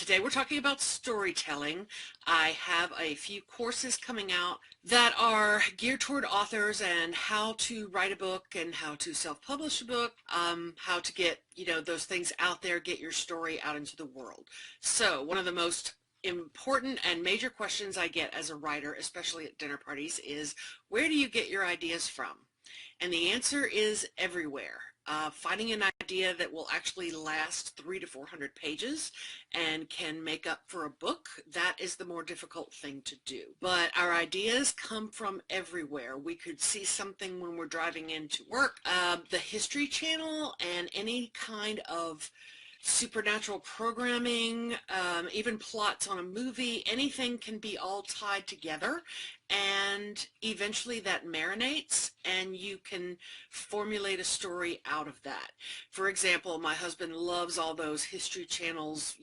Today we're talking about storytelling. I have a few courses coming out that are geared toward authors and how to write a book and how to self-publish a book, how to get, those things out there, get your story out into the world. So one of the most important and major questions I get as a writer, especially at dinner parties, is where do you get your ideas from? And the answer is everywhere. Finding an idea that will actually last 300 to 400 pages and can make up for a book, that is the more difficult thing to do. But our ideas come from everywhere. We could see something when we're driving into work. The History Channel and any kind of supernatural programming, even plots on a movie, anything can be all tied together, and eventually that marinates and you can formulate a story out of that. For example, my husband loves all those History Channels,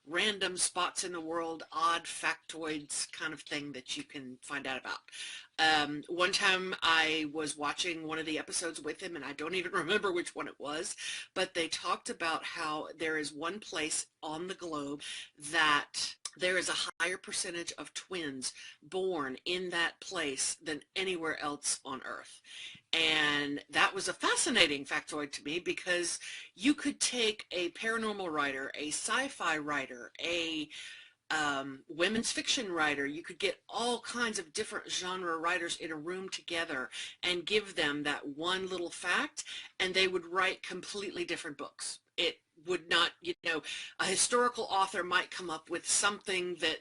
random spots in the world, odd factoids kind of thing that you can find out about. One time I was watching one of the episodes with him, and I don't even remember which one it was, but they talked about how there is one place on the globe that there is a higher percentage of twins born in that place than anywhere else on Earth. And that was a fascinating factoid to me, because you could take a paranormal writer, a sci-fi writer, a women's fiction writer. You could get all kinds of different genre writers in a room together and give them that one little fact, and they would write completely different books. It would not, a historical author might come up with something that,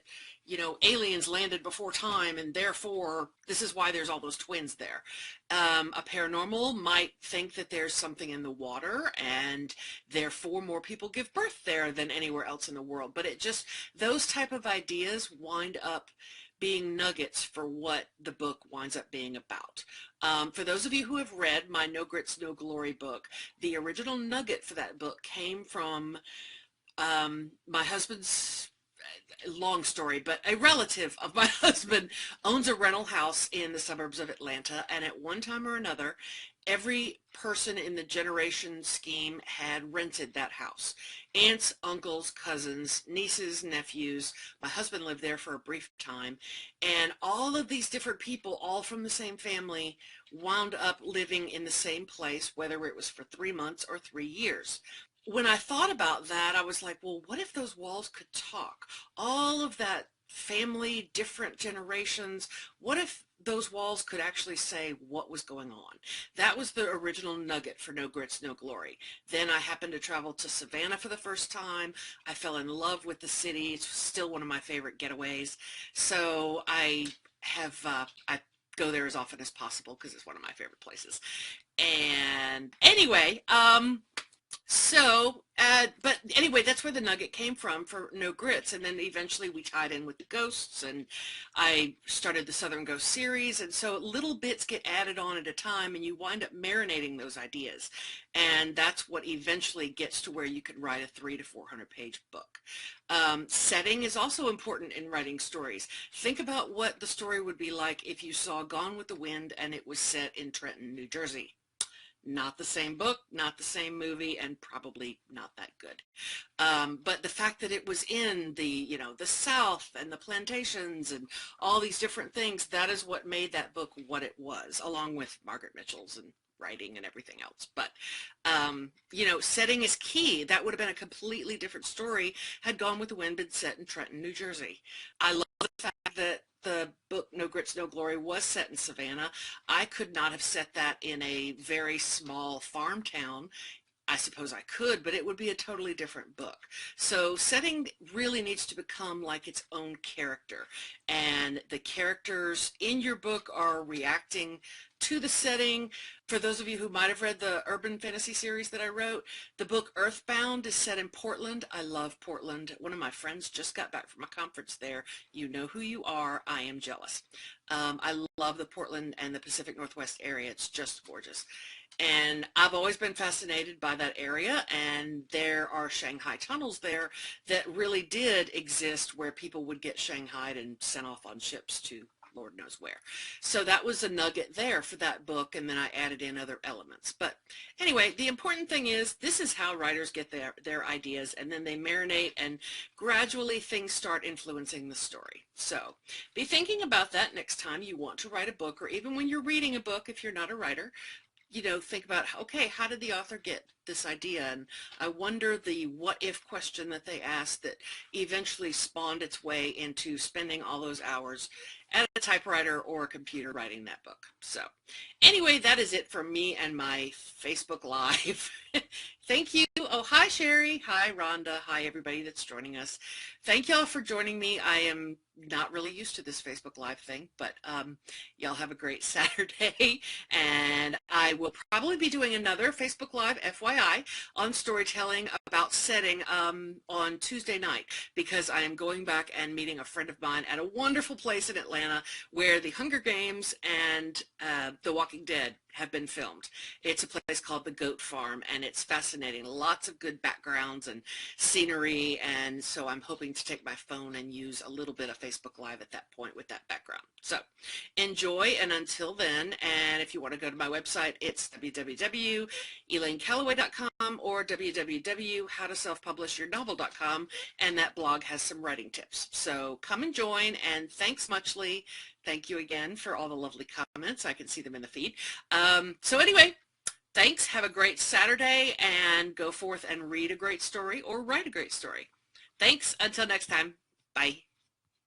aliens landed before time and therefore this is why there's all those twins there. A paranormal might think that there's something in the water and therefore more people give birth there than anywhere else in the world. But those type of ideas wind up being nuggets for what the book winds up being about. For those of you who have read my No Grits, No Glory book, the original nugget for that book came from my husband's, long story, but a relative of my husband owns a rental house in the suburbs of Atlanta, and at one time or another, every person in the generation scheme had rented that house. Aunts, uncles, cousins, nieces, nephews. My husband lived there for a brief time, and all of these different people, all from the same family, wound up living in the same place, whether it was for 3 months or 3 years. When I thought about that, I was like, well, what if those walls could talk? All of that family, different generations, what if those walls could actually say what was going on? That was the original nugget for No Grits, No Glory. Then I happened to travel to Savannah for the first time. I fell in love with the city. It's still one of my favorite getaways. So I go there as often as possible because it's one of my favorite places. And anyway, but anyway, that's where the nugget came from for No Grits, and then eventually we tied in with the ghosts, and I started the Southern Ghost series, and so little bits get added on at a time, and you wind up marinating those ideas, and that's what eventually gets to where you can write a 300 to 400 page book. Setting is also important in writing stories. Think about what the story would be like if you saw Gone with the Wind and it was set in Trenton, New Jersey. Not the same book, not the same movie, and probably not that good. But the fact that it was in the South and the plantations and all these different things, that is what made that book what it was, along with Margaret Mitchell's and writing and everything else. But, setting is key. That would have been a completely different story had Gone with the Wind been set in Trenton, New Jersey. I love the fact that the book No Grits, No Glory was set in Savannah. I could not have set that in a very small farm town. I suppose I could, but it would be a totally different book. So setting really needs to become like its own character, and the characters in your book are reacting to the setting. For those of you who might have read the urban fantasy series that I wrote, the book Earthbound is set in Portland. I love Portland. One of my friends just got back from a conference there. You know who you are. I am jealous. I love the Portland and the Pacific Northwest area. It's just gorgeous. And I've always been fascinated by that area, and there are Shanghai tunnels there that really did exist, where people would get shanghaied and sent off on ships to Lord knows where. So that was a nugget there for that book, and then I added in other elements. But anyway, the important thing is this is how writers get their ideas, and then they marinate, and gradually things start influencing the story. So be thinking about that next time you want to write a book, or even when you're reading a book if you're not a writer. Think about, okay, how did the author get this idea? And I wonder the what if question that they asked that eventually spawned its way into spending all those hours at a typewriter or a computer writing that book. So anyway, that is it from me and my Facebook Live. Thank you. Oh, hi, Sherry. Hi, Rhonda. Hi, everybody that's joining us. Thank y'all for joining me. I am not really used to this Facebook Live thing, but y'all have a great Saturday. And I will probably be doing another Facebook Live, FYI, on storytelling about setting on Tuesday night, because I am going back and meeting a friend of mine at a wonderful place in Atlanta where the Hunger Games and The Walking Dead have been filmed. It's a place called the Goat Farm, and it's fascinating. Lots of good backgrounds and scenery, and so I'm hoping to take my phone and use a little bit of Facebook Live at that point with that background. So enjoy, and until then, and if you want to go to my website, it's www.elainecallaway.com or www.howtoselfpublishyournovel.com, and that blog has some writing tips. So come and join, and thanks muchly. Thank you again for all the lovely comments. I can see them in the feed. So anyway, thanks. Have a great Saturday, and go forth and read a great story or write a great story. Thanks. Until next time. Bye.